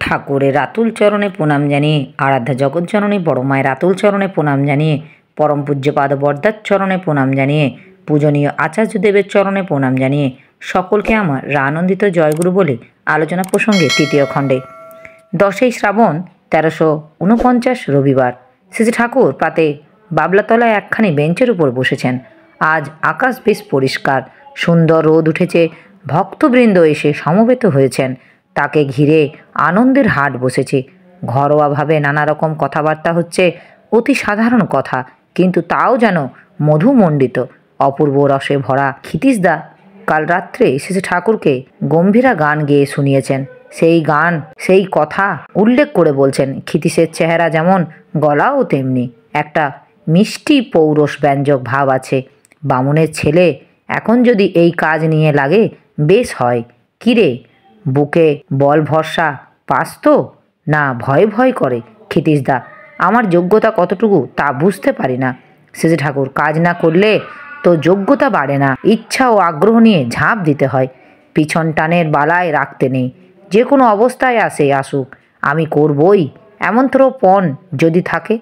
ঠাকুরের রাতুল চরণে প্রণাম জানিয়ে, আরাধ্যা জগৎজননী বড় মায়ের রাতুল চরণে প্রণাম জানিয়ে, পরম পূজ্যপাদ বরদার চরণে প্রণাম জানিয়ে, পূজনীয় আচার্যদেবের চরণে প্রণাম জানিয়ে সকলকে আমার আনন্দিত জয়গুরু বলে আলোচনা প্রসঙ্গে তৃতীয় খণ্ডে 10ই শ্রাবণ 1349 রবিবার শ্রী ঠাকুর প্রাতে বাবলাতলায় একখানি বেঞ্চের উপর বসেছেন। আজ আকাশ বেশ পরিষ্কার, সুন্দর রোদ উঠেছে। ভক্তবৃন্দ এসে সমবেত হয়েছেন। তাকে ঘিরে আনন্দের হাট বসেছে। ঘরোয়াভাবে নানা রকম কথাবার্তা হচ্ছে, অতি সাধারণ কথা, কিন্তু তাও যেন মধুমণ্ডিত, অপূর্ব রসে ভরা। ক্ষিতীশদা কাল রাত্রে শ্রী ঠাকুরকে গম্ভীরা গান গেয়ে শুনিয়েছেন। সেই গান, সেই কথা উল্লেখ করে বলছেন, ক্ষিতীশের চেহারা যেমন, গলাও তেমনি, একটা মিষ্টি পৌরষ ব্যঞ্জক ভাব আছে। বামুনের ছেলে এখন যদি এই কাজ নিয়ে লাগে বেশ হয়। কিরে, বুকে বল ভরসা পাস তো, না ভয় ভয় করে? ক্ষিতীশদা, আমার যোগ্যতা কতটুকু তা বুঝতে পারি না। শ্রী ঠাকুর, কাজ না করলে তো যোগ্যতা বাড়ে না, ইচ্ছা ও আগ্রহ নিয়ে ঝাঁপ দিতে হয়। পিছন টানের বালায় রাখতে নেই। যে কোনো অবস্থায় আসুক, আমি করবই, এমনতর পণ যদি থাকে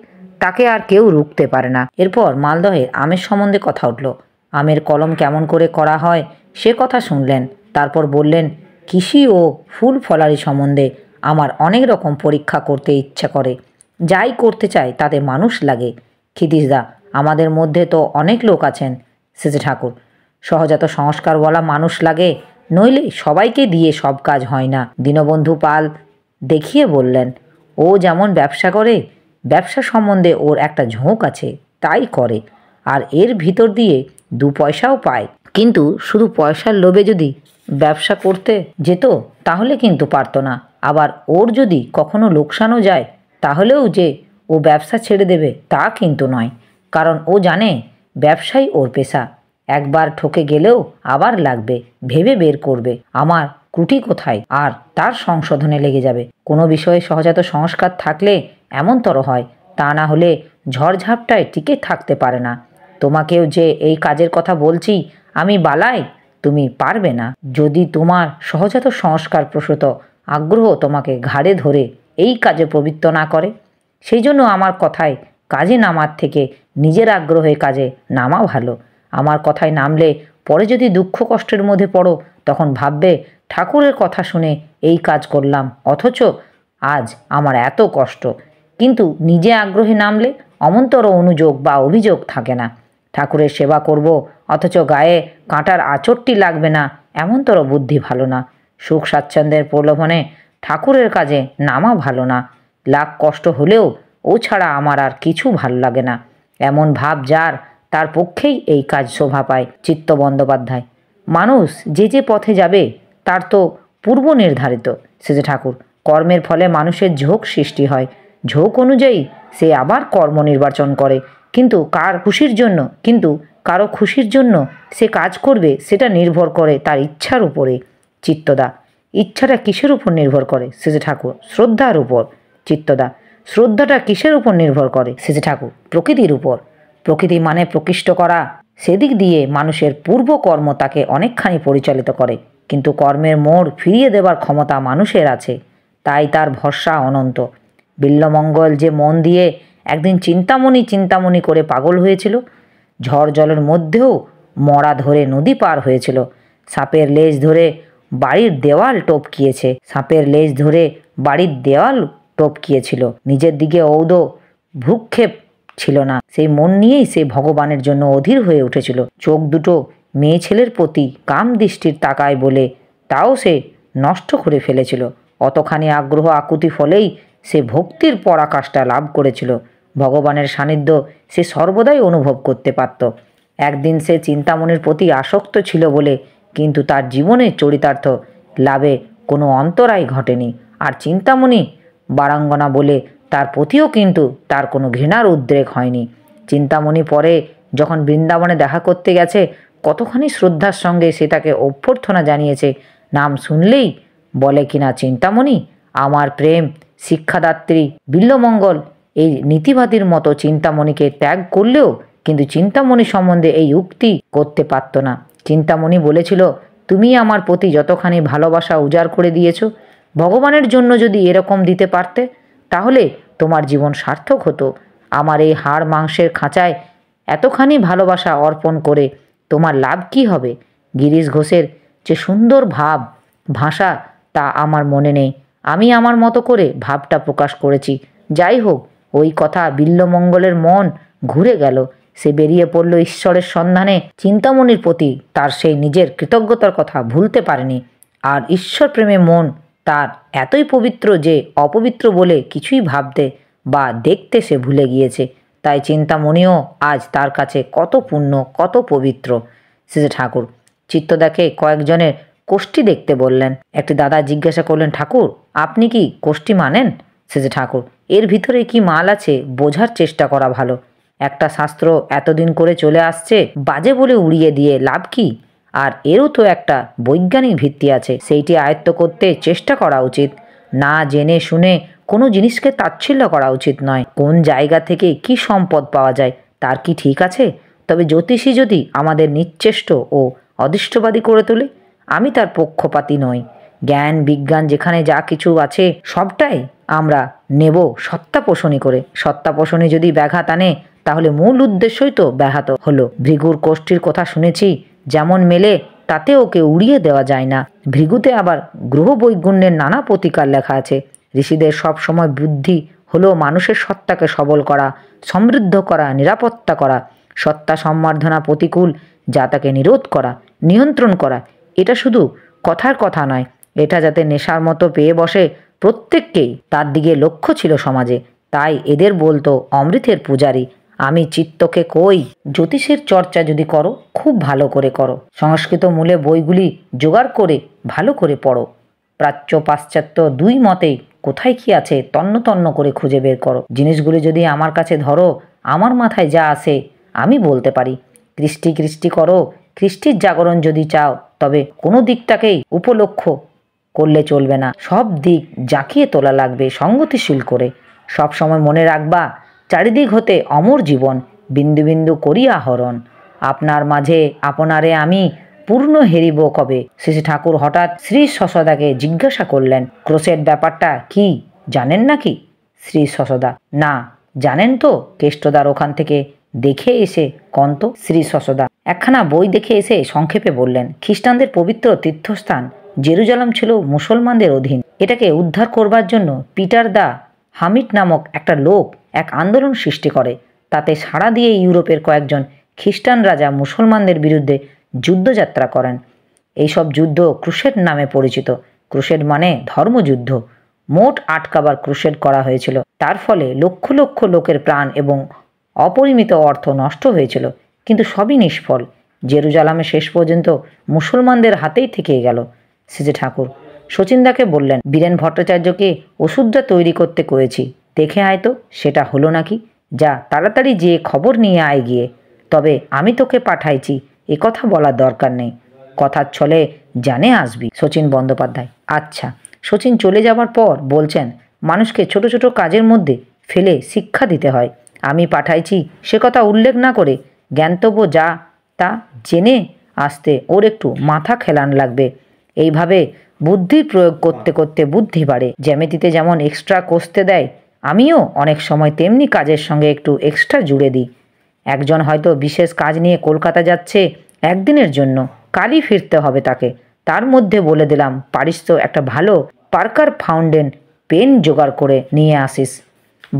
তাকে আর কেউ রুখতে পারে না। এরপর মালদহের আমের সম্বন্ধে কথা উঠল। আমের কলম কেমন করে করা হয় সে কথা শুনলেন। তারপর বললেন, কৃষি ও ফুল ফলারি সম্বন্ধে আমার অনেক রকম পরীক্ষা করতে ইচ্ছা করে। যাই করতে চাই তাতে মানুষ লাগে। ক্ষিতীশদা, আমাদের মধ্যে তো অনেক লোক আছেন। শ্রী ঠাকুর, সহজাত সংস্কারওয়ালা মানুষ লাগে, নইলে সবাইকে দিয়ে সব কাজ হয় না। দীনবন্ধু পাল দেখিয়ে বললেন, ও যেমন ব্যবসা করে, ব্যবসা সম্বন্ধে ওর একটা ঝোঁক আছে, তাই করে, আর এর ভিতর দিয়ে 2 পয়সাও পায়। কিন্তু শুধু পয়সার লোভে যদি ব্যবসা করতে যেত তাহলে কিন্তু পারত না। আবার ওর যদি কখনো লোকসানও যায় তাহলেও যে ও ব্যবসা ছেড়ে দেবে তা কিন্তু নয়, কারণ ও জানে ব্যবসাই ওর পেশা। একবার ঠকে গেলেও আবার লাগবে, ভেবে বের করবে আমার ত্রুটি কোথায়, আর তার সংশোধনে লেগে যাবে। কোনো বিষয়ে সহজাত সংস্কার থাকলে এমনতর হয়, তা না হলে ঝড়ঝাপটায় টিকে থাকতে পারে না। তোমাকেও যে এই কাজের কথা বলছি আমি বালাই, তুমি পারবে না যদি তোমার সহজাত সংস্কার প্রসূত আগ্রহ তোমাকে ঘাড়ে ধরে এই কাজে প্রবৃত্ত না করে। সেই জন্য আমার কথায় কাজে নামার থেকে নিজের আগ্রহে কাজে নামা ভালো। আমার কথায় নামলে পরে যদি দুঃখ কষ্টের মধ্যে পড়ো তখন ভাববে ঠাকুরের কথা শুনে এই কাজ করলাম, অথচ আজ আমার এত কষ্ট। কিন্তু নিজে আগ্রহে নামলে অমন্তর অনুযোগ বা অভিযোগ থাকে না। ঠাকুরের সেবা করব অথচ গায়ে কাঁটার আঁচড়টি লাগবে না, এমনতর বুদ্ধি ভালো না। সুখ স্বাচ্ছন্দ্যের প্রলোভনে ঠাকুরের কাজে নামা ভালো না। লাখ কষ্ট হলেও ও ছাড়া আমার আর কিছু ভালো লাগে না, এমন ভাব যার, তার পক্ষেই এই কাজ শোভা পায়। চিত্ত বন্দ্যোপাধ্যায়, মানুষ যে যে পথে যাবে তার তো পূর্ব নির্ধারিত। শ্রী ঠাকুর, কর্মের ফলে মানুষের ঝোঁক সৃষ্টি হয়, ঝোঁক অনুযায়ী সে আবার কর্ম নির্বাচন করে, কিন্তু কারো খুশির জন্য সে কাজ করবে সেটা নির্ভর করে তার ইচ্ছার উপরে। চিত্তদা, ইচ্ছাটা কিসের উপর নির্ভর করে? শ্রী ঠাকুর, শ্রদ্ধার উপর। চিত্তদা, শ্রদ্ধাটা কিসের উপর নির্ভর করে? শ্রী ঠাকুর, প্রকৃতির উপর। প্রকৃতি মানে প্রকৃষ্ট করা, সেদিক দিয়ে মানুষের পূর্ব কর্ম তাকে অনেকখানি পরিচালিত করে, কিন্তু কর্মের মোড় ফিরিয়ে দেবার ক্ষমতা মানুষের আছে, তাই তার ভরসা অনন্ত। বিল্বমঙ্গল যে মন দিয়ে একদিন চিন্তামণি করে পাগল হয়েছিল, ঝড় জলের মধ্যেও মরা ধরে নদী পার হয়েছিল, সাপের লেজ ধরে বাড়ির দেওয়াল টপকিয়েছিল, নিজের দিকে ঔদ ভ্রুক্ষেপ ছিল না। সেই মন নিয়েই সে ভগবানের জন্য অধীর হয়ে উঠেছিল। চোখ দুটো মেয়ে ছেলের প্রতি কাম দৃষ্টির তাকায় বলে তাও সে নষ্ট করে ফেলেছিল। অতখানি আগ্রহ আকুতি ফলেই সে ভক্তির পরাকাষ্ঠা লাভ করেছিল। ভগবানের সান্নিধ্য সে সর্বদাই অনুভব করতে পারত। একদিন সে চিন্তামণির প্রতি আসক্ত ছিল বলে কিন্তু তার জীবনে চরিতার্থ লাভে কোনো অন্তরায় ঘটেনি। আর চিন্তামণি বারাঙ্গনা বলে তার প্রতিও কিন্তু তার কোনো ঘৃণার উদ্রেক হয়নি। চিন্তামণি পরে যখন বৃন্দাবনে দেখা করতে গেছে কতখানি শ্রদ্ধার সঙ্গে সে তাকে অভ্যর্থনা জানিয়েছে। নাম শুনলেই বলে কিনা, চিন্তামণি আমার প্রেম শিক্ষাদাত্রী। বিল্বমঙ্গল এই নীতিবাদীর মতো চিন্তামণিকে ত্যাগ করলেও কিন্তু চিন্তামণি সম্বন্ধে এই উক্তি করতে পারত না। চিন্তামণি বলেছিল, তুমি আমার প্রতি যতখানি ভালোবাসা উজাড় করে দিয়েছ, ভগবানের জন্য যদি এরকম দিতে পারতে তাহলে তোমার জীবন সার্থক হতো। আমার এই হাড় মাংসের খাঁচায় এতখানি ভালোবাসা অর্পণ করে তোমার লাভ কি হবে? গিরিশ ঘোষের যে সুন্দর ভাব ভাষা তা আমার মনে নেই। আমি আমার মতো করে ভাবটা প্রকাশ করেছি। যাই হোক, ওই কথা বিল্বমঙ্গলের মন ঘুরে গেল। সে বেরিয়ে পড়ল ঈশ্বরের সন্ধানে। চিন্তামণির প্রতি তার সেই নিজের কৃতজ্ঞতার কথা ভুলতে পারেনি। আর ঈশ্বর প্রেমে মন তার এতই পবিত্র যে অপবিত্র বলে কিছুই ভাবতে বা দেখতে সে ভুলে গিয়েছে। তাই চিন্তামণিও আজ তার কাছে কত পূর্ণ, কত পবিত্র। শ্রী ঠাকুর চিত্ত দেখে কয়েকজনের কোষ্ঠী দেখতে বললেন। একটি দাদা জিজ্ঞাসা করলেন, ঠাকুর আপনি কি কোষ্ঠী মানেন? শ্রী ঠাকুর, এর ভিতরে কি মাল আছে বোঝার চেষ্টা করা ভালো। একটা শাস্ত্র এতদিন করে চলে আসছে, বাজে বলে উড়িয়ে দিয়ে লাভ কি? আর এরও তো একটা বৈজ্ঞানিক ভিত্তি আছে, সেইটি আয়ত্ত করতে চেষ্টা করা উচিত। না জেনে শুনে কোনো জিনিসকে তাচ্ছিল্য করা উচিত নয়। কোন জায়গা থেকে কি সম্পদ পাওয়া যায় তার কি ঠিক আছে? তবে জ্যোতিষী যদি আমাদের নিশ্চেষ্ট ও অদৃষ্টবাদী করে তোলে, আমি তার পক্ষপাতী নই। জ্ঞান বিজ্ঞান যেখানে যা কিছু আছে সবটাই আমরা নেব সত্তা পোষণী করে। সত্তা পোষণী যদি ব্যাঘাত আনে তাহলে মূল উদ্দেশ্যই তো ব্যাহত হলো। ভৃগুর কোষ্ঠীর কথা শুনেছি, যেমন মেলে তাতে ওকে উড়িয়ে দেওয়া যায় না। ভৃগুতে আবার গ্রহ বৈগুণ্যের নানা প্রতিকার লেখা আছে। ঋষিদের সব সময় বুদ্ধি হলো মানুষের সত্তাকে সবল করা, সমৃদ্ধ করা, নিরাপত্তা করা, সত্তা সম্বর্ধনা, প্রতিকূল যা তাকে নিরোধ করা, নিয়ন্ত্রণ করা। এটা শুধু কথার কথা নয়, এটা যাতে নেশার মতো পেয়ে বসে প্রত্যেককেই তার দিকে লক্ষ্য ছিল সমাজে। তাই এদের বলতো অমৃতের পূজারী। আমি চিত্তকে কই, জ্যোতিষের চর্চা যদি করো খুব ভালো করে করো। সংস্কৃত মূলে বইগুলি জোগাড় করে ভালো করে পড়ো। প্রাচ্য পাশ্চাত্য দুই মতেই কোথায় কি আছে তন্ন তন্ন করে খুঁজে বের করো। জিনিসগুলি যদি আমার কাছে ধরো, আমার মাথায় যা আসে আমি বলতে পারি। কৃষ্টি কৃষ্টি করো। কৃষ্টির জাগরণ যদি চাও তবে কোনো দিকটাকেই উপলক্ষ করলে চলবে না, সব দিক জাঁকিয়ে তোলা লাগবে সঙ্গতিশীল করে। সব সময় মনে রাখবা, চারিদিক হতে অমর জীবন, বিন্দু বিন্দু করিয়া হরণ। আপনার মাঝে আপনারে আমি পূর্ণ হেরিব কবে? শ্রী ঠাকুর হঠাৎ শ্রী শশদাকে জিজ্ঞাসা করলেন, ক্রোশের ব্যাপারটা কি জানেন নাকি? শ্রী শশদা, না। জানেন তো? কেষ্টদার ওখান থেকে দেখে এসে কন্ত। শ্রী শশদা একখানা বই দেখে এসে সংক্ষেপে বললেন, খ্রিস্টানদের পবিত্র তীর্থস্থান জেরুজালেম ছিল মুসলমানদের অধীন। এটাকে উদ্ধার করবার জন্য পিটার দা হামিট নামক একটা লোক এক আন্দোলন সৃষ্টি করে। তাতে সাড়া দিয়ে ইউরোপের কয়েকজন খ্রিস্টান রাজা মুসলমানদের বিরুদ্ধে যুদ্ধযাত্রা করেন। এইসব যুদ্ধ ক্রুসেড নামে পরিচিত। ক্রুসেড মানে ধর্মযুদ্ধ। মোট 8 বার ক্রুসেড করা হয়েছিল। তার ফলে লক্ষ লক্ষ লোকের প্রাণ এবং অপরিমিত অর্থ নষ্ট হয়েছিল, কিন্তু সবই নিষ্ফল। জেরুজালেমে শেষ পর্যন্ত মুসলমানদের হাতেই থেকে গেল। শ্রী ঠাকুর শচীনদাকে বললেন, বীরেন ভট্টাচার্যকে ওষুধটা তৈরি করতে কয়েছি, দেখে আয় তো সেটা হলো নাকি। যা তাড়াতাড়ি যেয়ে খবর নিয়ে আয় গিয়ে। তবে আমি তোকে পাঠাইছি এ কথা বলার দরকার নেই, কথার ছলে জানে আসবি। শচীন বন্দ্যোপাধ্যায়, আচ্ছা। শচীন চলে যাবার পর বলছেন, মানুষকে ছোট ছোট কাজের মধ্যে ফেলে শিক্ষা দিতে হয়। আমি পাঠাইছি সে কথা উল্লেখ না করে জ্ঞানতব্য যা তা জেনে আসতে ওর একটু মাথা খেলান লাগবে। এইভাবে বুদ্ধির প্রয়োগ করতে করতে বুদ্ধি বাড়ে। জ্যামিতিতে যেমন এক্সট্রা কষতে দেয়, আমিও অনেক সময় তেমনি কাজের সঙ্গে একটু এক্সট্রা জুড়ে দিই। একজন হয়তো বিশেষ কাজ নিয়ে কলকাতা যাচ্ছে একদিনের জন্য, কালই ফিরতে হবে তাকে। তার মধ্যে বলে দিলাম, পারিস তো একটা ভালো পার্কার ফাউন্টেন পেন জোগাড় করে নিয়ে আসিস।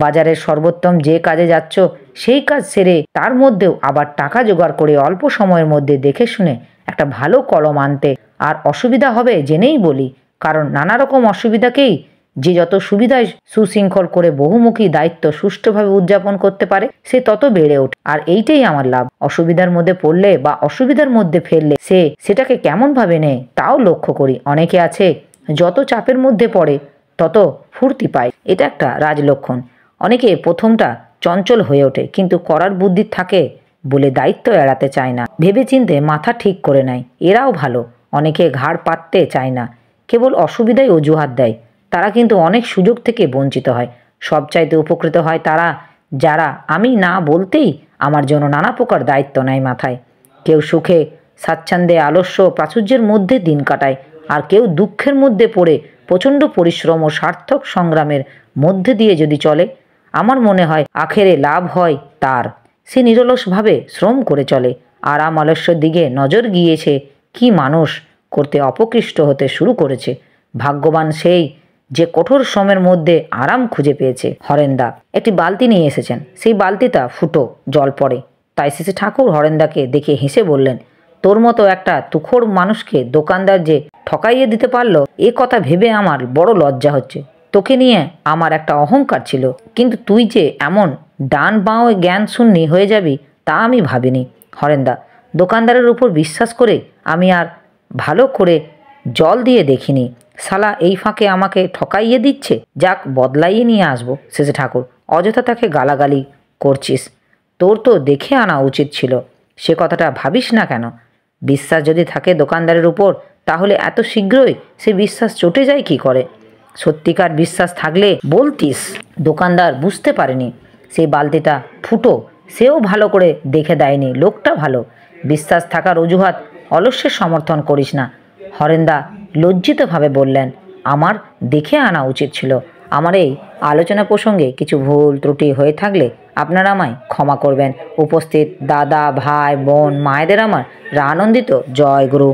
বাজারের সর্বোত্তম যে কাজে যাচ্ছ সেই কাজ সেরে তার মধ্যেও আবার টাকা জোগাড় করে অল্প সময়ের মধ্যে দেখে শুনে একটা ভালো কলম আনতে। আর অসুবিধা হবে জেনেই বলি, কারণ নানা রকম অসুবিধাকেই যে যত সুবিধায় সুশৃঙ্খল করে বহুমুখী দায়িত্ব সুষ্ঠুভাবে উদযাপন করতে পারে সে তত বেড়ে ওঠে। আর এইটাই আমার লাভ। অসুবিধার মধ্যে পড়লে বা অসুবিধার মধ্যে ফেললে সে সেটাকে কেমনভাবে নেয় তাও লক্ষ্য করি। অনেকে আছে যত চাপের মধ্যে পড়ে তত ফুর্তি পায়, এটা একটা রাজলক্ষণ। অনেকে প্রথমটা চঞ্চল হয়ে ওঠে, কিন্তু করার বুদ্ধি থাকে বলে দায়িত্ব এড়াতে চায় না, ভেবে চিনতে মাথা ঠিক করে নেয়। এরাও ভালো। অনেকে ঘাড় পাততে চায় না, কেবল অসুবিধায় অজুহাত দেয়। তারা কিন্তু অনেক সুযোগ থেকে বঞ্চিত হয়। সবচাইতে উপকৃত হয় তারা যারা আমি না বলতেই আমার জন্য নানা প্রকার দায়িত্ব নেয় মাথায়। কেউ সুখে স্বাচ্ছন্দ্যে আলস্য প্রাচুর্যের মধ্যে দিন কাটায়, আর কেউ দুঃখের মধ্যে পড়ে প্রচণ্ড পরিশ্রম ও সার্থক সংগ্রামের মধ্যে দিয়ে যদি চলে, আমার মনে হয় আখেরে লাভ হয় তার। সে নিরলসভাবে শ্রম করে চলে, আরাম আলস্যের দিকে নজর গিয়েছে কি মানুষ করতে অপকৃষ্ট হতে শুরু করেছে। ভাগ্যবান সেই যে কঠোর শ্রমের মধ্যে আরাম খুঁজে পেয়েছে। হরেন্দা একটি বালতি নিয়ে এসেছেন, সেই বালতিটা ফুটো, জল পড়ে। তাই শেষে ঠাকুর হরেন্দাকে দেখে হেসে বললেন, তোর মতো একটা তুখোর মানুষকে দোকানদার যে ঠকাইয়ে দিতে পারলো, এ কথা ভেবে আমার বড় লজ্জা হচ্ছে। তোকে নিয়ে আমার একটা অহংকার ছিল, কিন্তু তুই যে এমন ডান বাঁও জ্ঞান শূন্য হয়ে যাবি তা আমি ভাবিনি। হরেন্দা, দোকানদারের উপর বিশ্বাস করে আমি আর ভালো করে জল দিয়ে দেখিনি। শালা এই ফাঁকে আমাকে ঠকাইয়ে দিচ্ছে, যাক বদলাইয়ে নিয়ে আসবো। শেষে ঠাকুর, অযথা তাকে গালাগালি করছিস, তোর তো দেখে আনা উচিত ছিল। সে কথাটা ভাবিস না কেন? বিশ্বাস যদি থাকে দোকানদারের উপর, তাহলে এত শীঘ্রই সে বিশ্বাস চটে যায় কি করে? সত্যিকার বিশ্বাস থাকলে বলতিস। দোকানদার বুঝতে পারেনি সেই বালতিটা ফুটো, সেও ভালো করে দেখে দেয়নি। লোকটা ভালো, বিশ্বাস থাকার অজুহাত অলস্যের সমর্থন করিস না। হরেন্দা লজ্জিতভাবে বললেন, আমার দেখে আনা উচিত ছিল। আমার এই আলোচনা প্রসঙ্গে কিছু ভুল ত্রুটি হয়ে থাকলে আপনারা আমায় ক্ষমা করবেন। উপস্থিত দাদা, ভাই, বোন, মায়েদের আমার আনন্দিত জয় গুরু।